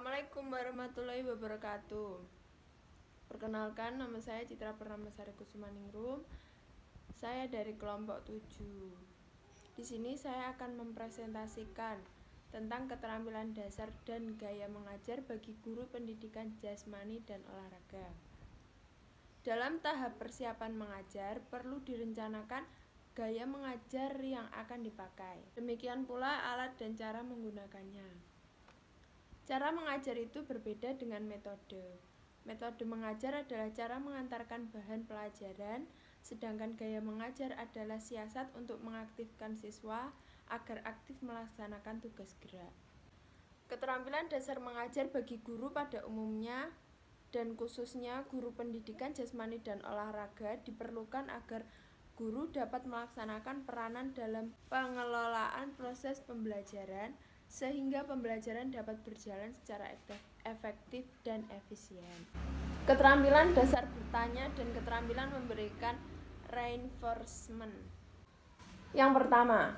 Assalamualaikum warahmatullahi wabarakatuh. Perkenalkan, nama saya Citra Pernamasari Kusumaningrum. Saya dari kelompok 7. Di sini saya akan mempresentasikan tentang keterampilan dasar dan gaya mengajar bagi guru pendidikan jasmani dan olahraga. Dalam tahap persiapan mengajar, perlu direncanakan gaya mengajar yang akan dipakai. Demikian pula alat dan cara menggunakannya. Cara mengajar itu berbeda dengan metode. Metode mengajar adalah cara mengantarkan bahan pelajaran, sedangkan gaya mengajar adalah siasat untuk mengaktifkan siswa agar aktif melaksanakan tugas gerak. Keterampilan dasar mengajar bagi guru pada umumnya dan khususnya guru pendidikan jasmani dan olahraga diperlukan agar guru dapat melaksanakan peranan dalam pengelolaan proses pembelajaran sehingga pembelajaran dapat berjalan secara efektif dan efisien. Keterampilan dasar bertanya dan keterampilan memberikan reinforcement. Yang pertama,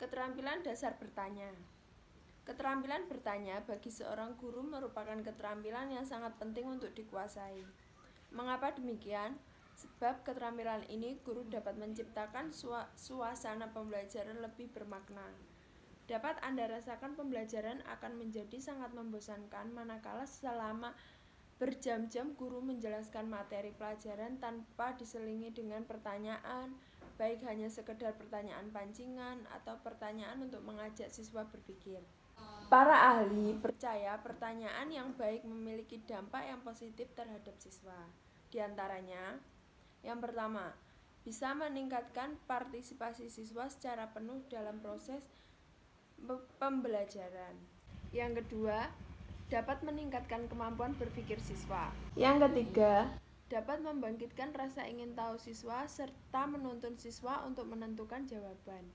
keterampilan dasar bertanya. Keterampilan bertanya bagi seorang guru merupakan keterampilan yang sangat penting untuk dikuasai. Mengapa demikian? Sebab keterampilan ini guru dapat menciptakan suasana pembelajaran lebih bermakna. Dapat Anda rasakan pembelajaran akan menjadi sangat membosankan manakala selama berjam-jam guru menjelaskan materi pelajaran tanpa diselingi dengan pertanyaan, baik hanya sekedar pertanyaan pancingan atau pertanyaan untuk mengajak siswa berpikir. Para ahli percaya pertanyaan yang baik memiliki dampak yang positif terhadap siswa. Di antaranya, yang pertama, bisa meningkatkan partisipasi siswa secara penuh dalam proses pembelajaran. Yang kedua, dapat meningkatkan kemampuan berpikir siswa. Yang ketiga, dapat membangkitkan rasa ingin tahu siswa serta menuntun siswa untuk menentukan jawaban.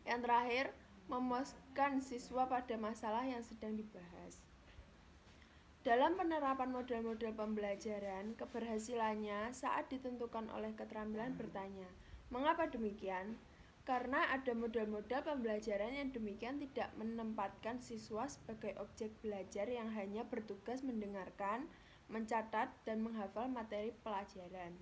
Yang terakhir, memuaskan siswa pada masalah yang sedang dibahas. Dalam penerapan model-model pembelajaran, keberhasilannya saat ditentukan oleh keterampilan bertanya. Mengapa demikian? Karena ada model-model pembelajaran yang demikian tidak menempatkan siswa sebagai objek belajar yang hanya bertugas mendengarkan, mencatat, dan menghafal materi pelajaran.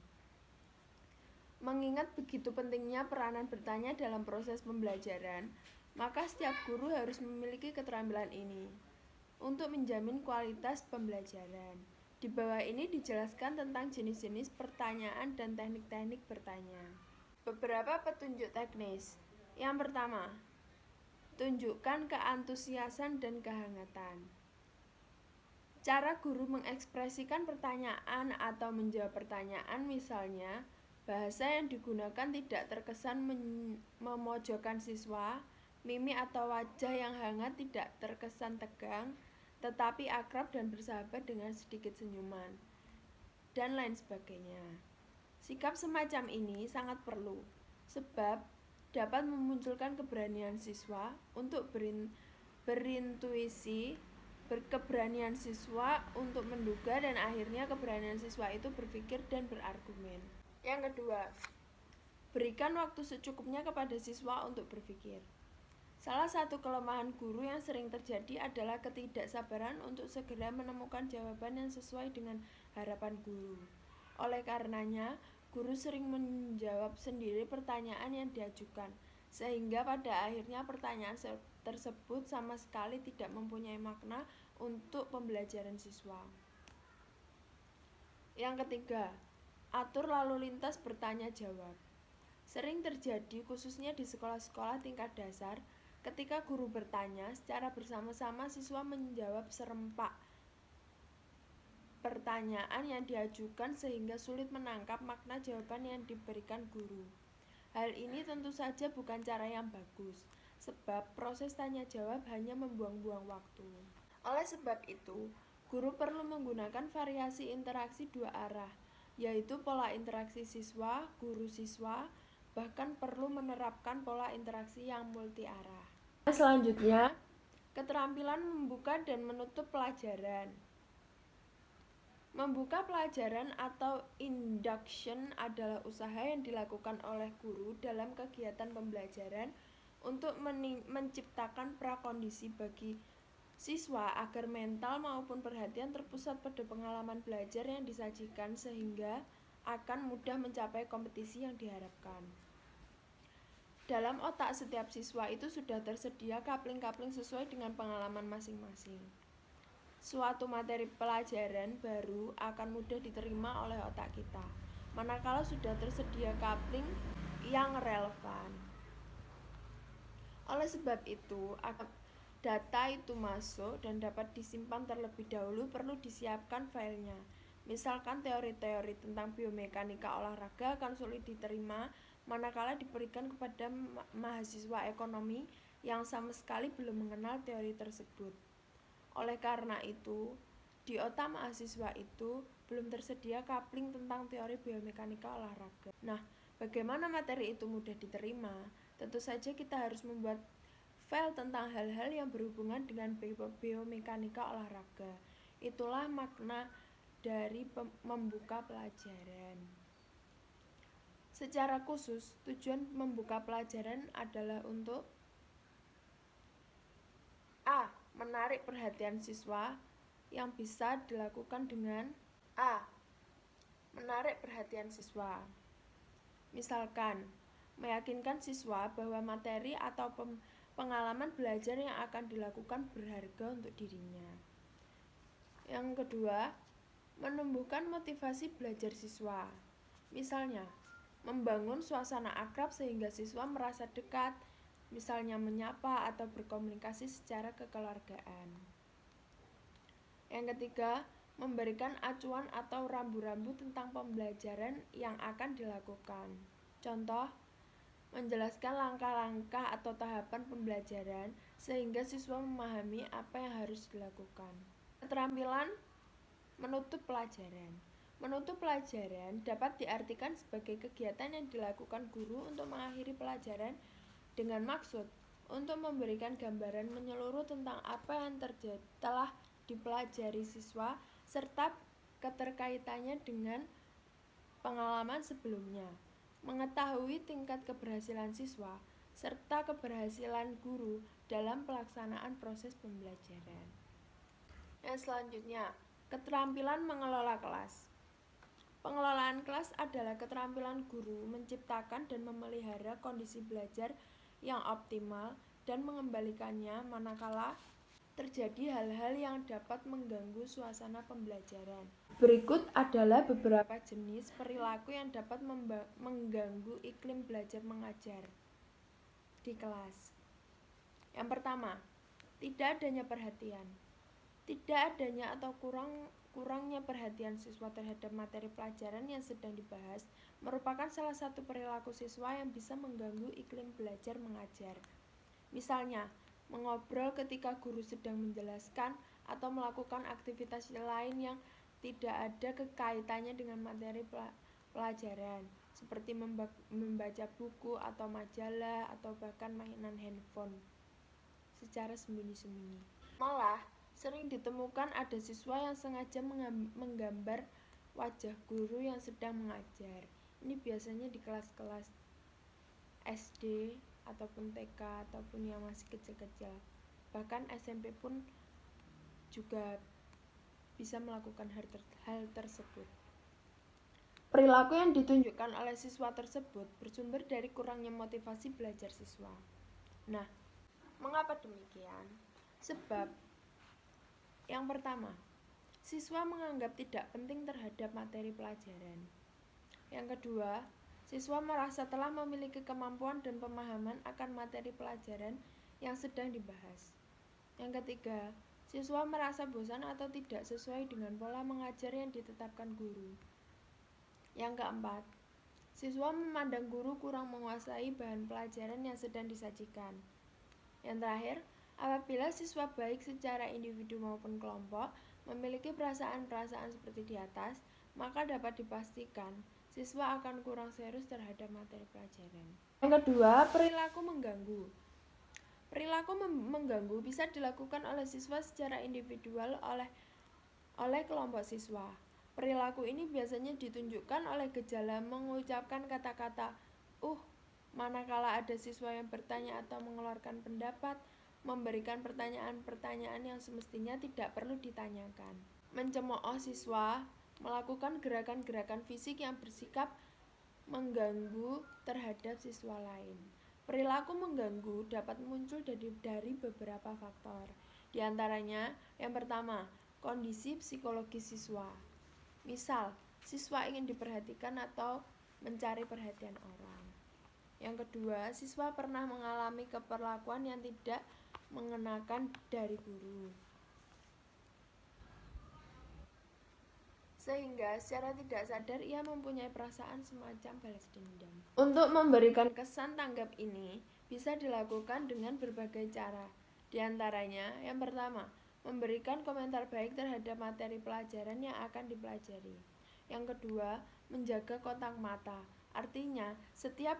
Mengingat begitu pentingnya peranan bertanya dalam proses pembelajaran, maka setiap guru harus memiliki keterampilan ini untuk menjamin kualitas pembelajaran. Di bawah ini dijelaskan tentang jenis-jenis pertanyaan dan teknik-teknik bertanya. Beberapa petunjuk teknis. Yang pertama, tunjukkan keantusiasan dan kehangatan. Cara guru mengekspresikan pertanyaan atau menjawab pertanyaan, misalnya, bahasa yang digunakan tidak terkesan memojokkan siswa, mimik atau wajah yang hangat tidak terkesan tegang, tetapi akrab dan bersahabat dengan sedikit senyuman, dan lain sebagainya. Sikap semacam ini sangat perlu, sebab dapat memunculkan keberanian siswa untuk berintuisi, keberanian siswa untuk menduga, dan akhirnya keberanian siswa itu berpikir dan berargumen. Yang kedua, berikan waktu secukupnya kepada siswa untuk berpikir. Salah satu kelemahan guru yang sering terjadi adalah ketidaksabaran untuk segera menemukan jawaban yang sesuai dengan harapan guru. Oleh karenanya, guru sering menjawab sendiri pertanyaan yang diajukan, sehingga pada akhirnya pertanyaan tersebut sama sekali tidak mempunyai makna untuk pembelajaran siswa. Yang ketiga, atur lalu lintas bertanya jawab. Sering terjadi khususnya di sekolah-sekolah tingkat dasar, ketika guru bertanya, secara bersama-sama siswa menjawab serempak pertanyaan yang diajukan sehingga sulit menangkap makna jawaban yang diberikan guru. Hal ini tentu saja bukan cara yang bagus, sebab proses tanya jawab hanya membuang-buang waktu. Oleh sebab itu, guru perlu menggunakan variasi interaksi dua arah, yaitu pola interaksi siswa, guru siswa, bahkan perlu menerapkan pola interaksi yang multi arah. Selanjutnya, keterampilan membuka dan menutup pelajaran. Membuka pelajaran atau induction adalah usaha yang dilakukan oleh guru dalam kegiatan pembelajaran untuk menciptakan prakondisi bagi siswa agar mental maupun perhatian terpusat pada pengalaman belajar yang disajikan sehingga akan mudah mencapai kompetisi yang diharapkan. Dalam otak setiap siswa itu sudah tersedia kapling-kapling sesuai dengan pengalaman masing-masing. Suatu materi pelajaran baru akan mudah diterima oleh otak kita, manakala sudah tersedia kapling yang relevan. Oleh sebab itu, data itu masuk dan dapat disimpan terlebih dahulu perlu disiapkan filenya. Misalkan teori-teori tentang biomekanika olahraga akan sulit diterima manakala diberikan kepada mahasiswa ekonomi yang sama sekali belum mengenal teori tersebut. Oleh karena itu, di otak mahasiswa itu belum tersedia kapling tentang teori biomekanika olahraga. Nah, bagaimana materi itu mudah diterima? Tentu saja kita harus membuat file tentang hal-hal yang berhubungan dengan biomekanika olahraga. Itulah makna dari membuka pelajaran. Secara khusus, tujuan membuka pelajaran adalah untuk A. Menarik perhatian siswa yang bisa dilakukan dengan A. Menarik perhatian siswa. Misalkan, meyakinkan siswa bahwa materi atau pengalaman belajar yang akan dilakukan berharga untuk dirinya. Yang kedua, menumbuhkan motivasi belajar siswa. Misalnya, membangun suasana akrab sehingga siswa merasa dekat, misalnya menyapa atau berkomunikasi secara kekeluargaan. Yang ketiga, memberikan acuan atau rambu-rambu tentang pembelajaran yang akan dilakukan. Contoh, menjelaskan langkah-langkah atau tahapan pembelajaran sehingga siswa memahami apa yang harus dilakukan. Keterampilan menutup pelajaran. Menutup pelajaran dapat diartikan sebagai kegiatan yang dilakukan guru untuk mengakhiri pelajaran dengan maksud untuk memberikan gambaran menyeluruh tentang apa yang telah dipelajari siswa serta keterkaitannya dengan pengalaman sebelumnya. Mengetahui tingkat keberhasilan siswa serta keberhasilan guru dalam pelaksanaan proses pembelajaran. Yang selanjutnya, keterampilan mengelola kelas. Pengelolaan kelas adalah keterampilan guru menciptakan dan memelihara kondisi belajar yang optimal dan mengembalikannya manakala terjadi hal-hal yang dapat mengganggu suasana pembelajaran. Berikut adalah beberapa jenis perilaku yang dapat mengganggu iklim belajar mengajar di kelas. Yang pertama, tidak adanya perhatian. Tidak adanya atau kurangnya perhatian siswa terhadap materi pelajaran yang sedang dibahas merupakan salah satu perilaku siswa yang bisa mengganggu iklim belajar mengajar. Misalnya, mengobrol ketika guru sedang menjelaskan atau melakukan aktivitas lain yang tidak ada kekaitannya dengan materi pelajaran, seperti membaca buku atau majalah atau bahkan mainan handphone secara sembunyi-sembunyi. Malah, sering ditemukan ada siswa yang sengaja menggambar wajah guru yang sedang mengajar. Ini biasanya di kelas-kelas SD ataupun TK ataupun yang masih kecil-kecil. Bahkan SMP pun juga bisa melakukan hal tersebut. Perilaku yang ditunjukkan oleh siswa tersebut bersumber dari kurangnya motivasi belajar siswa. Nah, mengapa demikian? Sebab yang pertama, siswa menganggap tidak penting terhadap materi pelajaran. Yang kedua, siswa merasa telah memiliki kemampuan dan pemahaman akan materi pelajaran yang sedang dibahas. Yang ketiga, siswa merasa bosan atau tidak sesuai dengan pola mengajar yang ditetapkan guru. Yang keempat, siswa memandang guru kurang menguasai bahan pelajaran yang sedang disajikan. Yang terakhir, apabila siswa baik secara individu maupun kelompok memiliki perasaan-perasaan seperti di atas, maka dapat dipastikan siswa akan kurang serius terhadap materi pelajaran. Yang kedua, perilaku mengganggu. Perilaku mengganggu bisa dilakukan oleh siswa secara individual oleh kelompok siswa. Perilaku ini biasanya ditunjukkan oleh gejala mengucapkan kata-kata manakala ada siswa yang bertanya atau mengeluarkan pendapat, memberikan pertanyaan-pertanyaan yang semestinya tidak perlu ditanyakan. Mencemooh siswa, melakukan gerakan-gerakan fisik yang bersikap mengganggu terhadap siswa lain. Perilaku mengganggu dapat muncul dari beberapa faktor. Di antaranya, yang pertama, kondisi psikologis siswa. Misal, siswa ingin diperhatikan atau mencari perhatian orang. Yang kedua, siswa pernah mengalami keperlakuan yang tidak mengenakan dari guru, sehingga secara tidak sadar ia mempunyai perasaan semacam balas dendam. Untuk memberikan kesan tanggap ini bisa dilakukan dengan berbagai cara. Di antaranya, yang pertama, memberikan komentar baik terhadap materi pelajaran yang akan dipelajari. Yang kedua, menjaga kontak mata. Artinya, setiap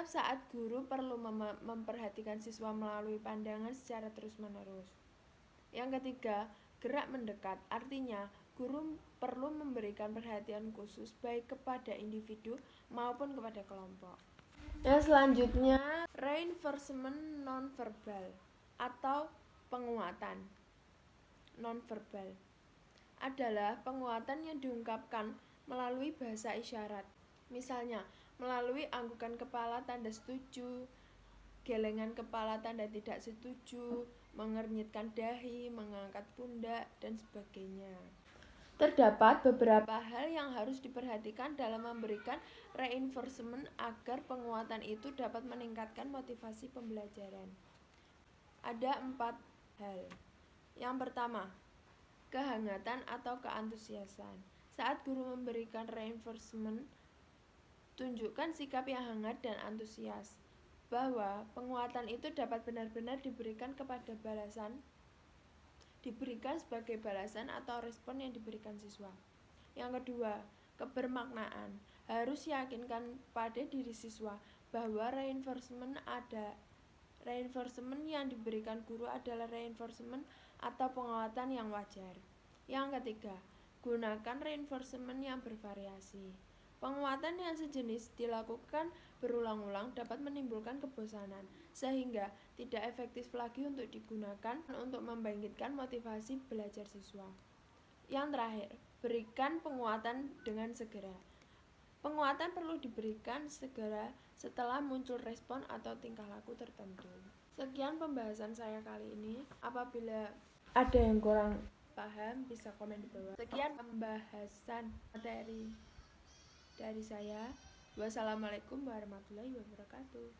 saat guru perlu memperhatikan siswa melalui pandangan secara terus-menerus. Yang ketiga, gerak mendekat. Artinya, guru perlu memberikan perhatian khusus baik kepada individu maupun kepada kelompok. Yang selanjutnya, reinforcement nonverbal atau penguatan nonverbal adalah penguatan yang diungkapkan melalui bahasa isyarat. Misalnya, melalui anggukan kepala tanda setuju, gelengan kepala tanda tidak setuju, mengernyitkan dahi, mengangkat pundak, dan sebagainya. Terdapat beberapa hal yang harus diperhatikan dalam memberikan reinforcement agar penguatan itu dapat meningkatkan motivasi pembelajaran. Ada 4 hal. Yang pertama, kehangatan atau keantusiasan. Saat guru memberikan reinforcement, tunjukkan sikap yang hangat dan antusias, bahwa penguatan itu dapat benar-benar diberikan sebagai balasan atau respon yang diberikan siswa. Yang kedua, kebermaknaan. Harus yakinkan pada diri siswa bahwa reinforcement yang diberikan guru adalah reinforcement atau penguatan yang wajar. Yang ketiga, gunakan reinforcement yang bervariasi. Penguatan yang sejenis dilakukan berulang-ulang dapat menimbulkan kebosanan, sehingga tidak efektif lagi untuk digunakan untuk membangkitkan motivasi belajar siswa. Yang terakhir, berikan penguatan dengan segera. Penguatan perlu diberikan segera setelah muncul respon atau tingkah laku tertentu. Sekian pembahasan saya kali ini. Apabila ada yang kurang paham, bisa komen di bawah. Sekian pembahasan materi dari saya. Wassalamualaikum warahmatullahi wabarakatuh.